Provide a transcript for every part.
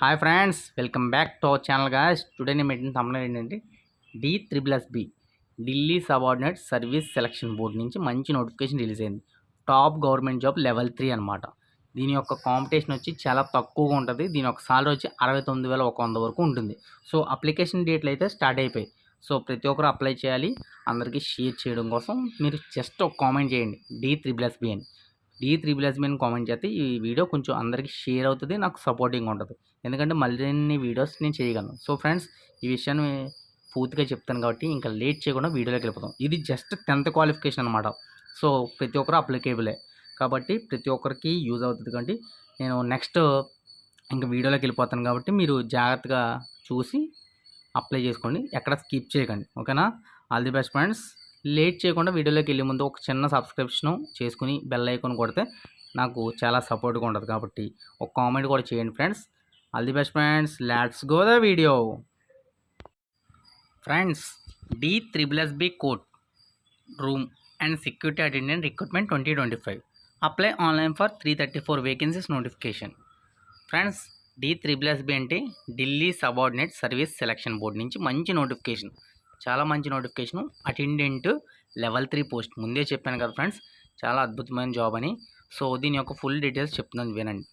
Hi friends, welcome back to our channel guys. Today నేను పెట్టిన thumbnail ఏంటంటే D++B Delhi subordinate service selection board నుంచి మంచి నోటిఫికేషన్ రిలీజ్ అయింది. టాప్ గవర్నమెంట్ జాబ్ లెవెల్ 3 అనమాట. దీని యొక్క కాంపిటీషన్ వచ్చి చాలా తక్కువగా ఉంటుంది. దీని యొక్క సాలరీ వచ్చి 69,100 వరకు ఉంటుంది. సో అప్లికేషన్ డేట్లు అయితే స్టార్ట్ అయిపోయాయి. సో ప్రతి ఒక్కరు అప్లై చేయాలి. అందరికీ షేర్ చేయడం కోసం మీరు జస్ట్ ఒక కామెంట్ చేయండి D++B అని. D++B అని కామెంట్ చేస్తే ఈ వీడియో కొంచెం అందరికీ షేర్ అవుతుంది, నాకు సపోర్టింగ్గా ఉంటుంది. ఎందుకంటే మరిన్ని వీడియోస్ నేను చేయగలను. సో ఫ్రెండ్స్, ఈ విషయాన్ని పూర్తిగా చెప్తాను కాబట్టి ఇంకా లేట్ చేయకుండా వీడియోలోకి వెళ్ళిపోతాం. ఇది జస్ట్ 10th క్వాలిఫికేషన్ అనమాట. సో ప్రతి ఒక్కరు అప్లికేబులే కాబట్టి ప్రతి ఒక్కరికి యూజ్ అవుతుంది. కాబట్టి నేను నెక్స్ట్ ఇంకా వీడియోలోకి వెళ్ళిపోతాను కాబట్టి మీరు జాగ్రత్తగా చూసి అప్లై చేసుకోండి, ఎక్కడ స్కిప్ చేయకండి. ఓకేనా? All the best friends. Late చేయకుండా వీడియోలోకి వెళ్ళే ముందు ఒక చిన్న సబ్స్క్రిప్షన్ చేసుకుని బెల్ ఐకాన్ కొడితే నాకు చాలా సపోర్ట్గా ఉంటుంది. కాబట్టి ఒక కామెంట్ కూడా చేయండి friends. All the best friends. Let's go the video. Friends, D++B code room and security attendant recruitment 2025 apply online for 334 vacancies notification. Friends, D++B అంటే Delhi subordinate service selection board నుంచి మంచి నోటిఫికేషన్, చాలా మంచి నోటిఫికేషను. అటెండెంట్ లెవెల్ 3 పోస్ట్ ముందే చెప్పాను కదా friends, చాలా అద్భుతమైన జాబ్ అని. సో దీని యొక్క ఫుల్ డీటెయిల్స్ చెప్తున్నాను వినండి.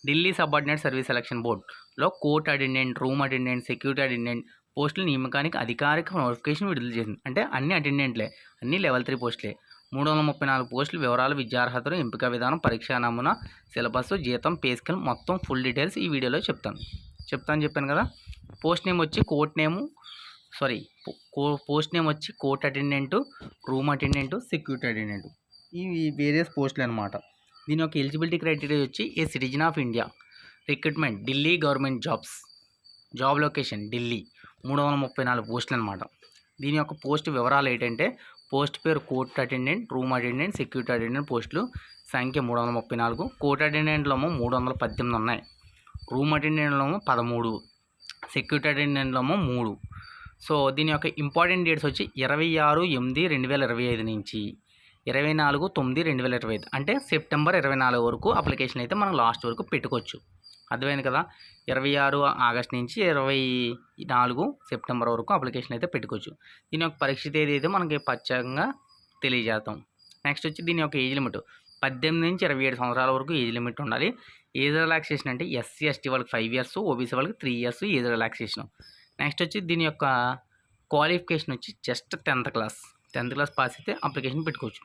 ఢిల్లీ సబార్డినేట్ సర్వీస్ సెలక్షన్ బోర్డ్లో court attendant, room attendant, security attendant పోస్టుల నియామకానికి అధికారిక నోటిఫికేషన్ విడుదల చేసింది. అంటే అన్ని అటెండెంట్లే, అన్ని లెవెల్ 3 పోస్టులే. 334 పోస్టులు. వివరాలు, విద్యార్హతలు, ఎంపిక విధానం, పరీక్షా నమూనా, సిలబస్, జీతం, పే స్కేల్ మొత్తం ఫుల్ డీటెయిల్స్ ఈ వీడియోలో చెప్పాను కదా. పోస్ట్ నేమ్ వచ్చి పోస్ట్ నేమ్ వచ్చి court attendant, room attendant, security attendant, ఇవి వేరియస్ పోస్టులు అనమాట. దీని యొక్క ఎలిజిబిలిటీ క్రైటీరియా వచ్చి ఏ citizen of India. Recruitment Delhi government jobs. Job location Delhi. 334 పోస్టులు అనమాట. దీని యొక్క పోస్ట్ వివరాలు ఏంటంటే పోస్ట్ పేరు court attendant, room attendant, security attendant పోస్టులు సంఖ్య 334. కోర్ట్ అటెండెంట్లో 318 ఉన్నాయి, రూమ్ అటెండెంట్లో 13, సెక్యూరిటీ అటెండెంట్లో 3. సో దీని యొక్క ఇంపార్టెంట్ డేట్స్ వచ్చి 26/8/2025 నుంచి 24/9/2025, అంటే సెప్టెంబర్ 24 వరకు అప్లికేషన్ అయితే మనం లాస్ట్ వరకు పెట్టుకోవచ్చు. అర్థమైంది కదా? 26 ఆగస్ట్ నుంచి 24 సెప్టెంబర్ వరకు అప్లికేషన్ అయితే పెట్టుకోవచ్చు. దీని యొక్క పరీక్ష తేదీ అయితే మనకి ప్రత్యేకంగా తెలియజేస్తాం. నెక్స్ట్ వచ్చి దీని యొక్క ఏజ్ లిమిట్ 18 నుంచి 27 సంవత్సరాల వరకు ఏజ్ లిమిట్ ఉండాలి. ఏజ్ రిలాక్సేషన్ అంటే SC ST వాళ్ళకి 5 ఇయర్స్, OBC వాళ్ళకి 3 ఇయర్స్ ఏజ్ రిలాక్సేషన్. నెక్స్ట్ వచ్చి దీని యొక్క క్వాలిఫికేషన్ వచ్చి జస్ట్ 10th క్లాస్ పాస్ అయితే అప్లికేషన్ పెట్టుకోవచ్చు.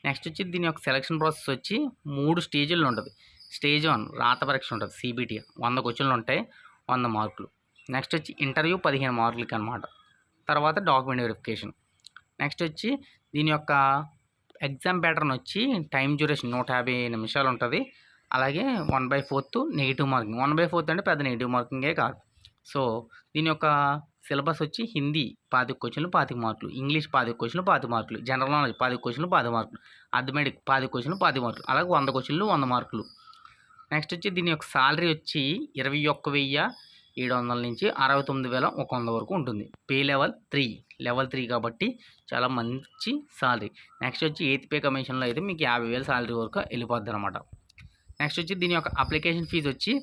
నెక్స్ట్ వచ్చి దీని యొక్క సెలక్షన్ ప్రాసెస్ వచ్చి 3 స్టేజ్ల్లో ఉంటుంది. స్టేజ్ 1 రాత పరీక్ష ఉంటుంది, CBT 100 క్వశ్చన్లు ఉంటాయి, 100 మార్కులు. నెక్స్ట్ వచ్చి ఇంటర్వ్యూ 15 మార్కులకి అనమాట. తర్వాత డాక్యుమెంట్ వెరిఫికేషన్. నెక్స్ట్ వచ్చి దీని యొక్క ఎగ్జామ్ ప్యాటర్న్ వచ్చి టైం డ్యూరేషన్ 150 నిమిషాలు ఉంటుంది. అలాగే 1/4 నెగిటివ్ మార్కింగ్. 1/4 అంటే పెద్ద నెగిటివ్ మార్కింగే కాదు. సో దీని యొక్క సిలబస్ వచ్చి హిందీ 25 క్వశ్చన్లు 25 మార్కులు, ఇంగ్లీష్ 25 క్వశ్చన్లు 25 మార్కులు, జనరల్ నాలెడ్జ్ 25 క్వశ్చన్లు 25 మార్కులు, అథమెటిక్ 25 క్వశ్చన్లు 25 మార్కులు, అలాగే 100 క్వశ్చన్లు 100 మార్కులు. నెక్స్ట్ వచ్చి దీని యొక్క సాలరీ వచ్చి 21,700 నుంచి 69,100 వరకు ఉంటుంది. పే లెవెల్ 3 కాబట్టి చాలా మంచి సాలరీ. నెక్స్ట్ వచ్చి 8th పే కమిషన్లో అయితే మీకు 50,000 సాలరీ వరకు వెళ్ళిపోద్ది అనమాట. నెక్స్ట్ వచ్చి దీని యొక్క అప్లికేషన్ ఫీజు వచ్చి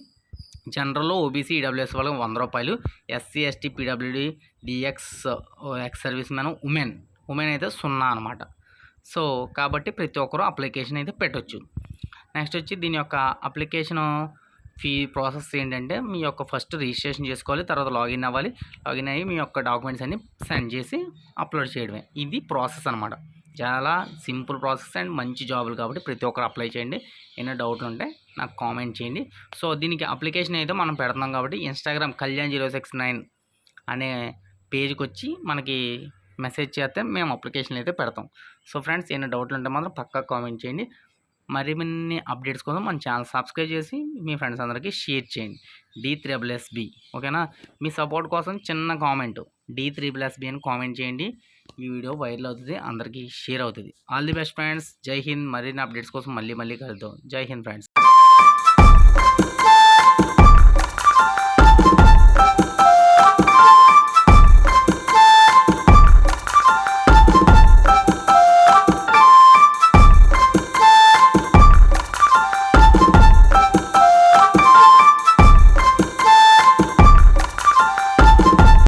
జనరల్లో OBC EWS వాళ్ళకి 100 రూపాయలు, SC ST PWD DX ex service man, women అయితే 0 అనమాట. సో కాబట్టి ప్రతి ఒక్కరూ అప్లికేషన్ అయితే పెట్టవచ్చు. నెక్స్ట్ వచ్చి దీని యొక్క అప్లికేషన్ ఫీ ప్రాసెస్ ఏంటంటే మీ యొక్క ఫస్ట్ రిజిస్ట్రేషన్ చేసుకోవాలి, తర్వాత లాగిన్ అవ్వాలి. లాగిన్ అయ్యి మీ యొక్క డాక్యుమెంట్స్ అన్ని సెండ్ చేసి అప్లోడ్ చేయడమే. ఇది ప్రాసెస్ అనమాట. చాలా సింపుల్ ప్రాసెస్ అండ్ మంచి జాబులు కాబట్టి ప్రతి ఒక్కరు అప్లై చేయండి. ఏమైనా డౌట్లు ఉంటే నాకు కామెంట్ చేయండి. సో దీనికి అప్లికేషన్ అయితే మనం పెడుతున్నాం కాబట్టి ఇన్స్టాగ్రామ్ Kalyan069 అనే పేజ్కి వచ్చి మనకి మెసేజ్ చేస్తే మేము అప్లికేషన్ అయితే పెడతాం. సో ఫ్రెండ్స్, ఏమైనా డౌట్లు ఉంటే మాత్రం పక్కా కామెంట్ చేయండి. మరిన్ని అప్డేట్స్ కోసం మన ఛానల్ సబ్స్క్రైబ్ చేసి మీ ఫ్రెండ్స్ అందరికీ షేర్ చేయండి. D++B. ఓకేనా? మీ సపోర్ట్ కోసం చిన్న కామెంట్ D++B అని కామెంట్ చేయండి. ఈ వీడియో వైరల్ అవుతుంది, అందరికీ షేర్ అవుతుంది. All the best friends. జై హింద్. మరిన్ని అప్డేట్స్ కోసం మళ్ళీ కలుద్దాం. జై హింద్ ఫ్రెండ్స్.